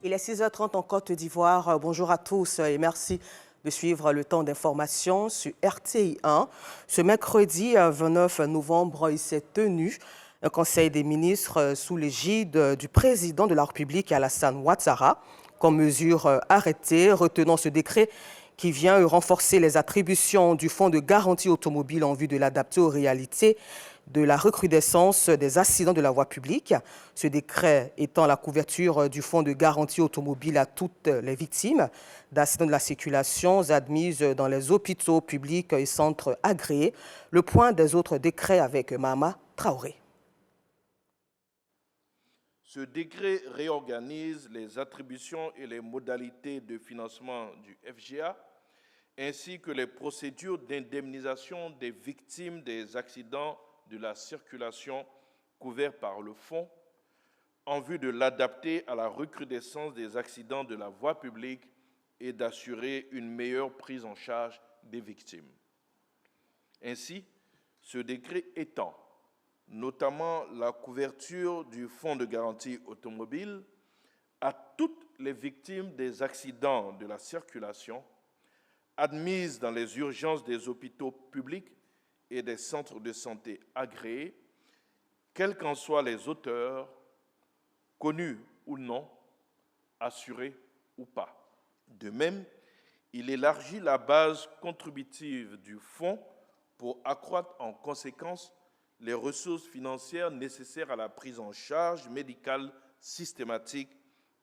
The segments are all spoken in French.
Il est 6h30 en Côte d'Ivoire. Bonjour à tous et merci de suivre le temps d'information sur RTI 1. Ce mercredi 29 novembre, il s'est tenu un conseil des ministres sous l'égide du président de la République, Alassane Ouattara. Comme mesure arrêtée, retenant ce décret qui vient renforcer les attributions du Fonds de garantie automobile en vue de l'adapter aux réalités de la recrudescence des accidents de la voie publique. Ce décret étend la couverture du Fonds de garantie automobile à toutes les victimes d'accidents de la circulation admises dans les hôpitaux publics et centres agréés. Le point des autres décrets avec Mahama Traoré. Ce décret réorganise les attributions et les modalités de financement du FGA, ainsi que les procédures d'indemnisation des victimes des accidents de la circulation couverts par le fonds, en vue de l'adapter à la recrudescence des accidents de la voie publique et d'assurer une meilleure prise en charge des victimes. Ainsi, ce décret étend notamment la couverture du Fonds de garantie automobile à toutes les victimes des accidents de la circulation admises dans les urgences des hôpitaux publics et des centres de santé agréés, quels qu'en soient les auteurs, connus ou non, assurés ou pas. De même, il élargit la base contributive du fonds pour accroître en conséquence les ressources financières nécessaires à la prise en charge médicale systématique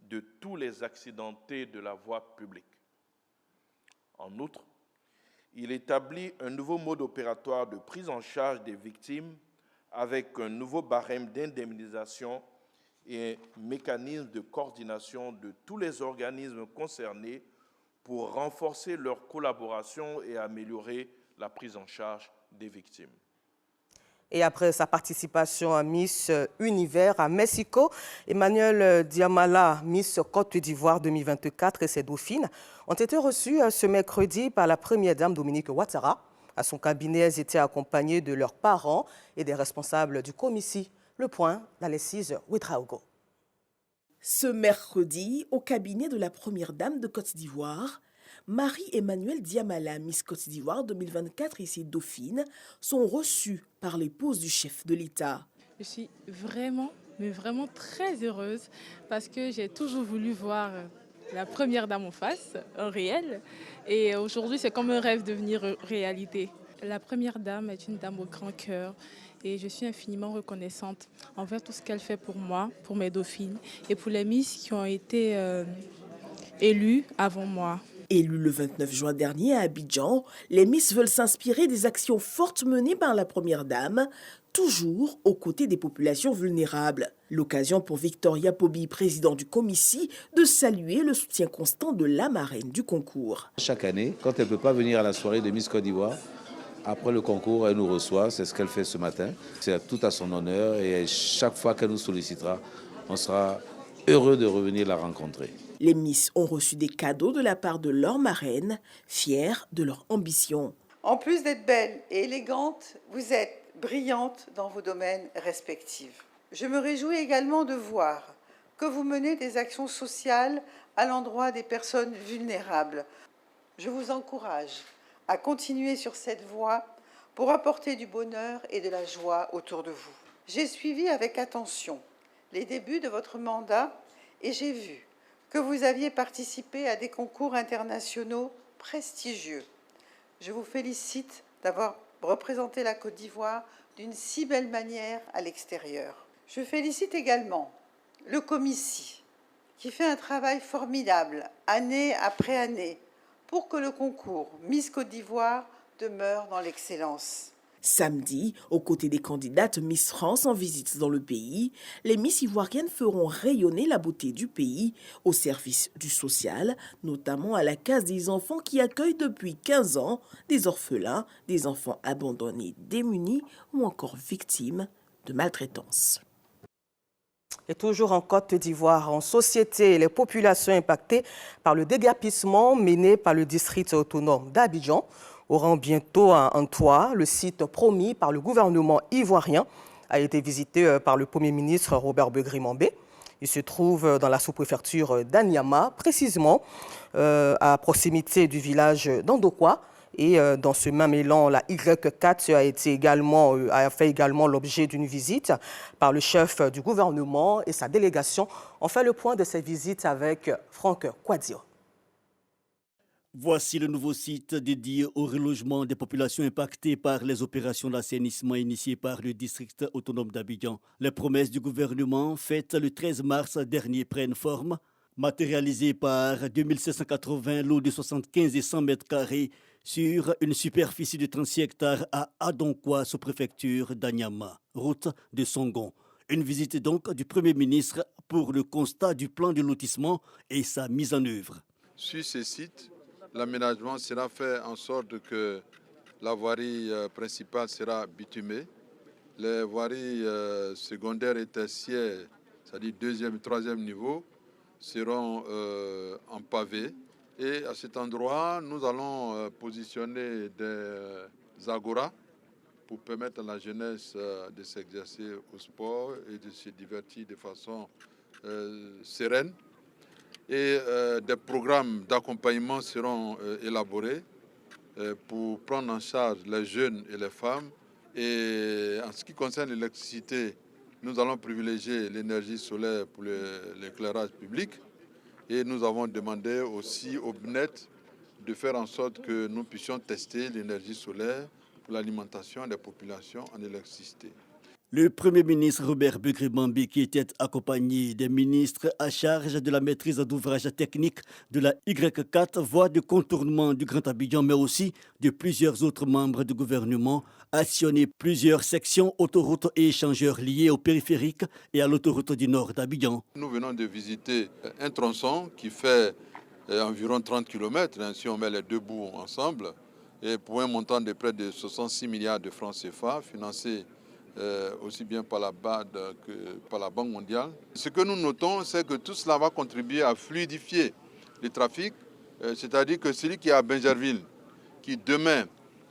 de tous les accidentés de la voie publique. En outre, il établit un nouveau mode opératoire de prise en charge des victimes avec un nouveau barème d'indemnisation et un mécanisme de coordination de tous les organismes concernés pour renforcer leur collaboration et améliorer la prise en charge des victimes. Et après sa participation à Miss Univers à Mexico, Emmanuel Diamala, Miss Côte d'Ivoire 2024 et ses dauphines ont été reçues ce mercredi par la première dame Dominique Ouattara. À son cabinet, elles étaient accompagnées de leurs parents et des responsables du comici. Le point d'Alexis Ouedraogo. Ce mercredi, au cabinet de la première dame de Côte d'Ivoire, Marie-Emmanuelle Diamala, Miss Côte d'Ivoire 2024 et ses dauphines sont reçues par l'épouse du chef de l'État. Je suis vraiment très heureuse parce que j'ai toujours voulu voir la première dame en face, en réel. Et aujourd'hui, c'est comme un rêve devenir réalité. La première dame est une dame au grand cœur et je suis infiniment reconnaissante envers tout ce qu'elle fait pour moi, pour mes dauphines et pour les Miss qui ont été élues avant moi. Élues le 29 juin dernier à Abidjan, les Miss veulent s'inspirer des actions fortes menées par la première dame, toujours aux côtés des populations vulnérables. L'occasion pour Victoria Pobi, président du comici, de saluer le soutien constant de la marraine du concours. Chaque année, quand elle ne peut pas venir à la soirée de Miss Côte d'Ivoire, après le concours, elle nous reçoit, c'est ce qu'elle fait ce matin. C'est tout à son honneur et chaque fois qu'elle nous sollicitera, on sera heureux de revenir la rencontrer. Les Miss ont reçu des cadeaux de la part de leur marraine, fiers de leur ambition. En plus d'être belle et élégante, vous êtes brillante dans vos domaines respectifs. Je me réjouis également de voir que vous menez des actions sociales à l'endroit des personnes vulnérables. Je vous encourage à continuer sur cette voie pour apporter du bonheur et de la joie autour de vous. J'ai suivi avec attention les débuts de votre mandat et j'ai vu que vous aviez participé à des concours internationaux prestigieux. Je vous félicite d'avoir représenté la Côte d'Ivoire d'une si belle manière à l'extérieur. Je félicite également le comici qui fait un travail formidable année après année pour que le concours Miss Côte d'Ivoire demeure dans l'excellence. Samedi, aux côtés des candidates Miss France en visite dans le pays, les Miss ivoiriennes feront rayonner la beauté du pays au service du social, notamment à la case des enfants qui accueillent depuis 15 ans des orphelins, des enfants abandonnés, démunis ou encore victimes de maltraitance. Et toujours en Côte d'Ivoire, en société, les populations impactées par le déguerpissement mené par le district autonome d'Abidjan auront bientôt un toit. Le site promis par le gouvernement ivoirien a été visité par le Premier ministre Robert Begré-Mambé. Il se trouve dans la sous-préfecture d'Anyama, précisément à proximité du village d'Andokwa. Et dans ce même élan, la Y4 a fait également l'objet d'une visite par le chef du gouvernement et sa délégation. On fait le point de ces visites avec Franck Kouadio. Voici le nouveau site dédié au relogement des populations impactées par les opérations d'assainissement initiées par le district autonome d'Abidjan. Les promesses du gouvernement faites le 13 mars dernier prennent forme, matérialisées par 2780 lots de 75 et 100 mètres carrés sur une superficie de 36 hectares à Adonkwa, sous-préfecture d'Anyama, route de Songon. Une visite donc du Premier ministre pour le constat du plan de lotissement et sa mise en œuvre. Sur ces sites, l'aménagement sera fait en sorte que la voirie principale sera bitumée. Les voiries secondaires et tertiaires, c'est-à-dire deuxième et troisième niveau, seront en pavé. Et à cet endroit, nous allons positionner des agoras pour permettre à la jeunesse de s'exercer au sport et de se divertir de façon sereine. Et des programmes d'accompagnement seront élaborés pour prendre en charge les jeunes et les femmes. Et en ce qui concerne l'électricité, nous allons privilégier l'énergie solaire pour l'éclairage public. Et nous avons demandé aussi au BNET de faire en sorte que nous puissions tester l'énergie solaire pour l'alimentation des populations en électricité. Le Premier ministre Robert Begré-Mambé, qui était accompagné des ministres à charge de la maîtrise d'ouvrage technique de la Y4, voie de contournement du Grand Abidjan, mais aussi de plusieurs autres membres du gouvernement, a sillonné plusieurs sections, autoroutes et échangeurs liés au périphérique et à l'autoroute du nord d'Abidjan. Nous venons de visiter un tronçon qui fait environ 30 km, si on met les deux bouts ensemble, et pour un montant de près de 66 milliards de francs CFA, financé aussi bien par la BAD que par la Banque mondiale. Ce que nous notons, c'est que tout cela va contribuer à fluidifier le trafic, c'est-à-dire que celui qui est à Bingerville, qui demain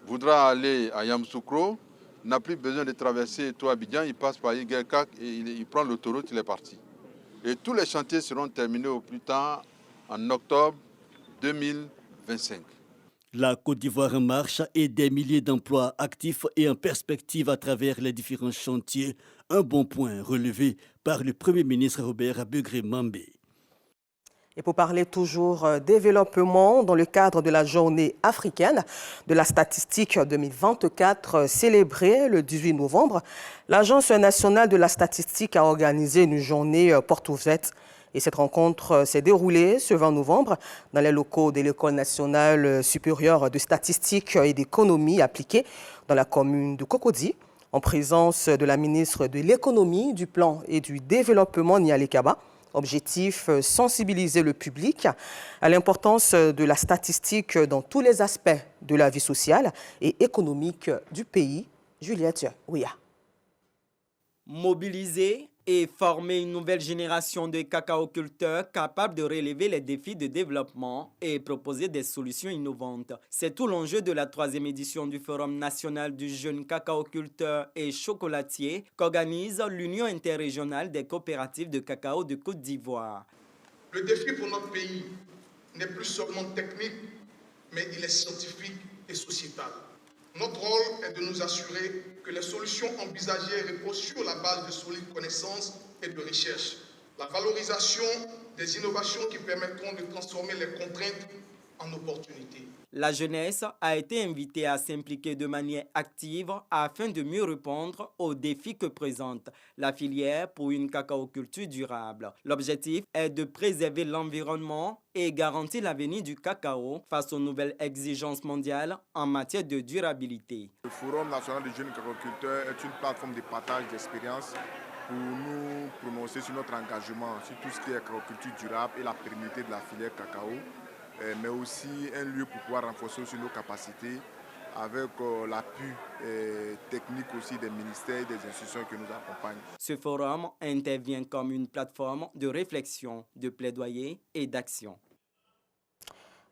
voudra aller à Yamoussoukro, n'a plus besoin de traverser tout Abidjan, il passe par Iguelkak et il prend l'autoroute, il est parti. Et tous les chantiers seront terminés au plus tard en octobre 2025. La Côte d'Ivoire en marche et des milliers d'emplois actifs et en perspective à travers les différents chantiers. Un bon point relevé par le Premier ministre Robert Begré-Mambé. Et pour parler toujours développement, dans le cadre de la journée africaine de la statistique 2024 célébrée le 18 novembre, l'Agence nationale de la statistique a organisé une journée porte ouverte. Et cette rencontre s'est déroulée ce 20 novembre dans les locaux de l'École nationale supérieure de statistique et d'économie appliquée dans la commune de Cocody, en présence de la ministre de l'économie, du plan et du développement Nialé Kaba. Objectif, sensibiliser le public à l'importance de la statistique dans tous les aspects de la vie sociale et économique du pays. Juliette Ouya. Mobiliser et former une nouvelle génération de cacaoculteurs capables de relever les défis de développement et proposer des solutions innovantes. C'est tout l'enjeu de la 3e édition du Forum national du jeune cacaoculteur et chocolatier qu'organise l'Union interrégionale des coopératives de cacao de Côte d'Ivoire. Le défi pour notre pays n'est plus seulement technique, mais il est scientifique et sociétal. Notre rôle est de nous assurer que les solutions envisagées reposent sur la base de solides connaissances et de recherche. La valorisation des innovations qui permettront de transformer les contraintes en opportunités. La jeunesse a été invitée à s'impliquer de manière active afin de mieux répondre aux défis que présente la filière pour une cacaoculture durable. L'objectif est de préserver l'environnement et garantir l'avenir du cacao face aux nouvelles exigences mondiales en matière de durabilité. Le Forum national des jeunes cacaoculteurs est une plateforme de partage d'expériences pour nous prononcer sur notre engagement sur tout ce qui est cacaoculture durable et la pérennité de la filière cacao, mais aussi un lieu pour pouvoir renforcer aussi nos capacités avec l'appui technique aussi des ministères et des institutions qui nous accompagnent. Ce forum intervient comme une plateforme de réflexion, de plaidoyer et d'action.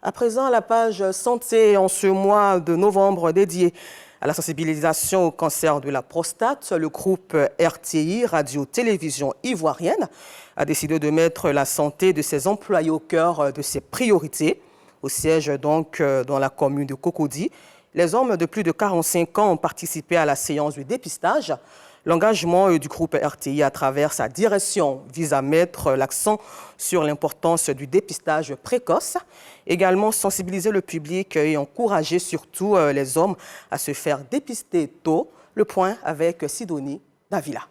À présent, la page santé en ce mois de novembre dédiée À la sensibilisation au cancer de la prostate, le groupe RTI, Radio-Télévision Ivoirienne, a décidé de mettre la santé de ses employés au cœur de ses priorités. Au siège donc dans la commune de Cocody, les hommes de plus de 45 ans ont participé à la séance de dépistage. L'engagement du groupe RTI à travers sa direction vise à mettre l'accent sur l'importance du dépistage précoce, également sensibiliser le public et encourager surtout les hommes à se faire dépister tôt. Le point avec Sidonie Davila.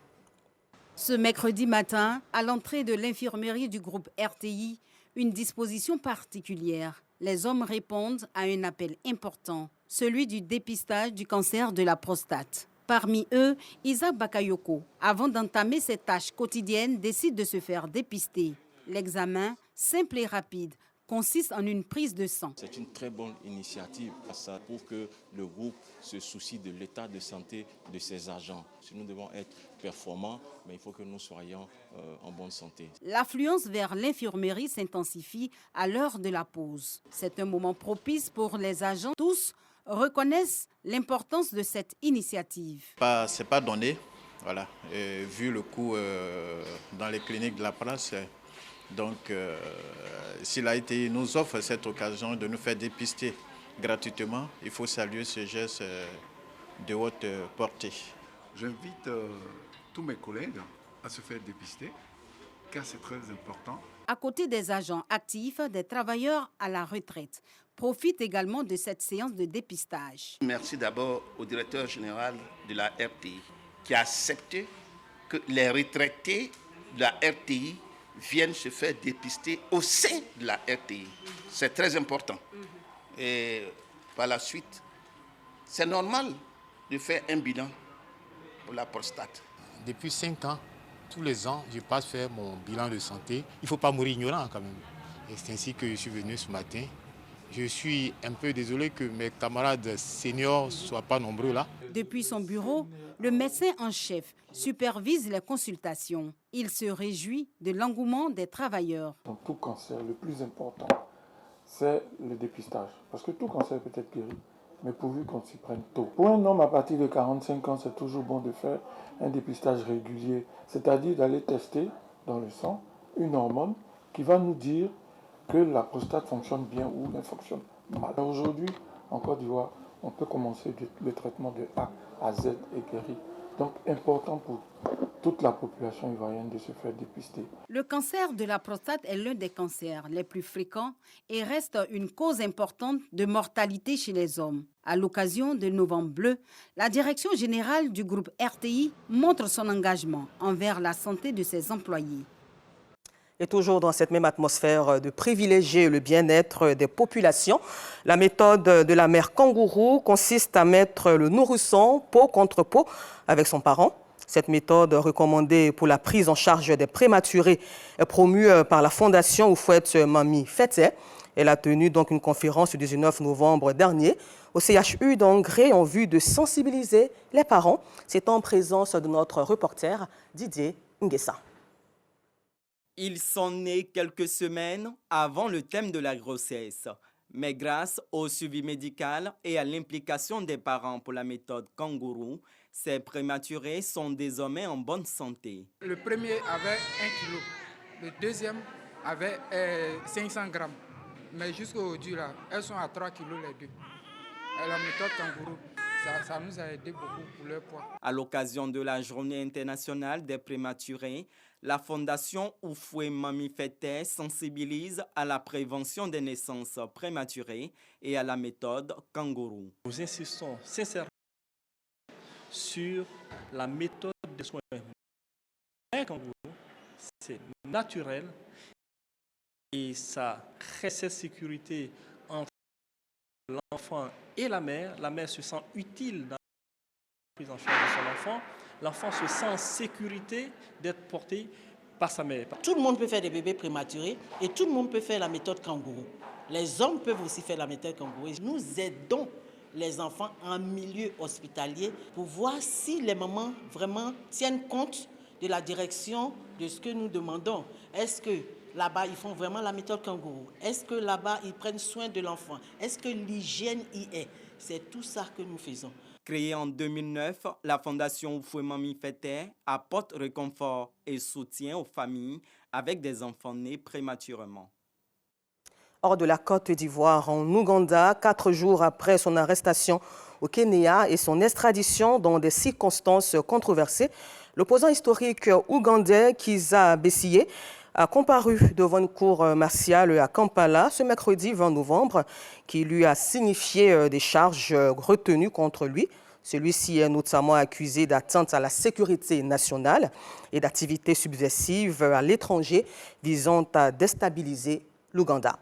Ce mercredi matin, à l'entrée de l'infirmerie du groupe RTI, une disposition particulière. Les hommes répondent à un appel important, celui du dépistage du cancer de la prostate. Parmi eux, Isaac Bakayoko, avant d'entamer ses tâches quotidiennes, décide de se faire dépister. L'examen, simple et rapide, consiste en une prise de sang. C'est une très bonne initiative. Ça prouve que le groupe se soucie de l'état de santé de ses agents. Si nous devons être performants, mais il faut que nous soyons en bonne santé. L'affluence vers l'infirmerie s'intensifie à l'heure de la pause. C'est un moment propice pour les agents. Tous reconnaissent l'importance de cette initiative. C'est pas donné, voilà. Vu le coût dans les cliniques de la place, donc s'il nous offre cette occasion de nous faire dépister gratuitement, il faut saluer ce geste de haute portée. J'invite tous mes collègues à se faire dépister, car c'est très important. À côté des agents actifs, des travailleurs à la retraite profitent également de cette séance de dépistage. Merci d'abord au directeur général de la RTI qui a accepté que les retraités de la RTI viennent se faire dépister au sein de la RTI. C'est très important. Et par la suite, c'est normal de faire un bilan pour la prostate. Depuis 5 ans, tous les ans, je passe faire mon bilan de santé. Il ne faut pas mourir ignorant quand même. Et c'est ainsi que je suis venu ce matin. Je suis un peu désolé que mes camarades seniors ne soient pas nombreux là. Depuis son bureau, le médecin en chef supervise les consultations. Il se réjouit de l'engouement des travailleurs. Dans tout cancer, le plus important, c'est le dépistage. Parce que tout cancer peut être guéri, mais pourvu qu'on s'y prenne tôt. Pour un homme à partir de 45 ans, c'est toujours bon de faire un dépistage régulier, c'est-à-dire d'aller tester dans le sang une hormone qui va nous dire que la prostate fonctionne bien ou elle fonctionne mal. Aujourd'hui, en Côte d'Ivoire, on peut commencer le traitement de A à Z et guéri. Donc, important pour toute la population ivoirienne de se faire dépister. Le cancer de la prostate est l'un des cancers les plus fréquents et reste une cause importante de mortalité chez les hommes. À l'occasion de Novembre Bleu, la direction générale du groupe RTI montre son engagement envers la santé de ses employés. Et toujours dans cette même atmosphère de privilégier le bien-être des populations, la méthode de la mère kangourou consiste à mettre le nourrisson peau contre peau avec son parent. Cette méthode recommandée pour la prise en charge des prématurés est promue par la fondation Oufouette Mami Fete. Elle a tenu donc une conférence le 19 novembre dernier au CHU d'Angré en vue de sensibiliser les parents. C'est en présence de notre reporter Didier Nguessa. Ils sont nés quelques semaines avant le thème de la grossesse. Mais grâce au suivi médical et à l'implication des parents pour la méthode kangourou, ces prématurés sont désormais en bonne santé. Le premier avait 1 kg, le deuxième avait 500 grammes. Mais jusqu'aujourd'hui, là, elles sont à 3 kg les deux. Et la méthode kangourou, ça nous a aidé beaucoup pour leur poids. À l'occasion de la Journée internationale des prématurés, la Fondation Oufouette Mami Fete sensibilise à la prévention des naissances prématurées et à la méthode kangourou. Nous insistons sincèrement sur la méthode de soins. Un kangourou, c'est naturel et ça crée cette sécurité entre l'enfant et la mère. La mère se sent utile dans la prise en charge de son enfant. L'enfant se sent en sécurité d'être porté par sa mère. Tout le monde peut faire des bébés prématurés et tout le monde peut faire la méthode kangourou. Les hommes peuvent aussi faire la méthode kangourou. Nous aidons les enfants en milieu hospitalier pour voir si les mamans vraiment tiennent compte de la direction de ce que nous demandons. Est-ce que là-bas, ils font vraiment la méthode kangourou? Est-ce que là-bas, ils prennent soin de l'enfant? Est-ce que l'hygiène y est? C'est tout ça que nous faisons. Créée en 2009, la Fondation Oufoué-Mami Fete apporte réconfort et soutien aux familles avec des enfants nés prématurément. Hors de la Côte d'Ivoire, en Ouganda, 4 jours après son arrestation au Kenya et son extradition dans des circonstances controversées, l'opposant historique ougandais Kizza Besigye a comparu devant une cour martiale à Kampala ce mercredi 20 novembre qui lui a signifié des charges retenues contre lui. Celui-ci est notamment accusé d'atteinte à la sécurité nationale et d'activités subversives à l'étranger visant à déstabiliser l'Ouganda.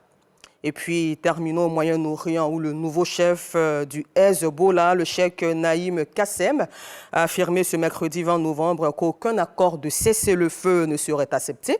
Et puis, terminons au Moyen-Orient où le nouveau chef du Hezbollah, le cheikh Naïm Qassem, a affirmé ce mercredi 20 novembre qu'aucun accord de cessez-le-feu ne serait accepté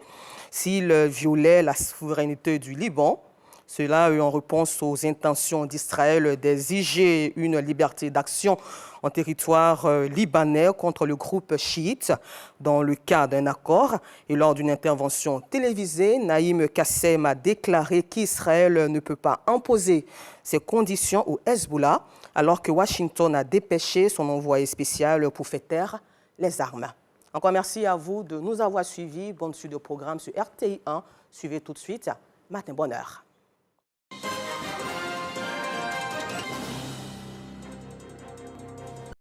s'il violait la souveraineté du Liban. Cela en réponse aux intentions d'Israël d'exiger une liberté d'action en territoire libanais contre le groupe chiite dans le cas d'un accord. Et lors d'une intervention télévisée, Naïm Qassem a déclaré qu'Israël ne peut pas imposer ses conditions au Hezbollah alors que Washington a dépêché son envoyé spécial pour faire taire les armes. Encore merci à vous de nous avoir suivis. Bonne suite de programme sur RTI 1. Suivez tout de suite Matin Bonheur.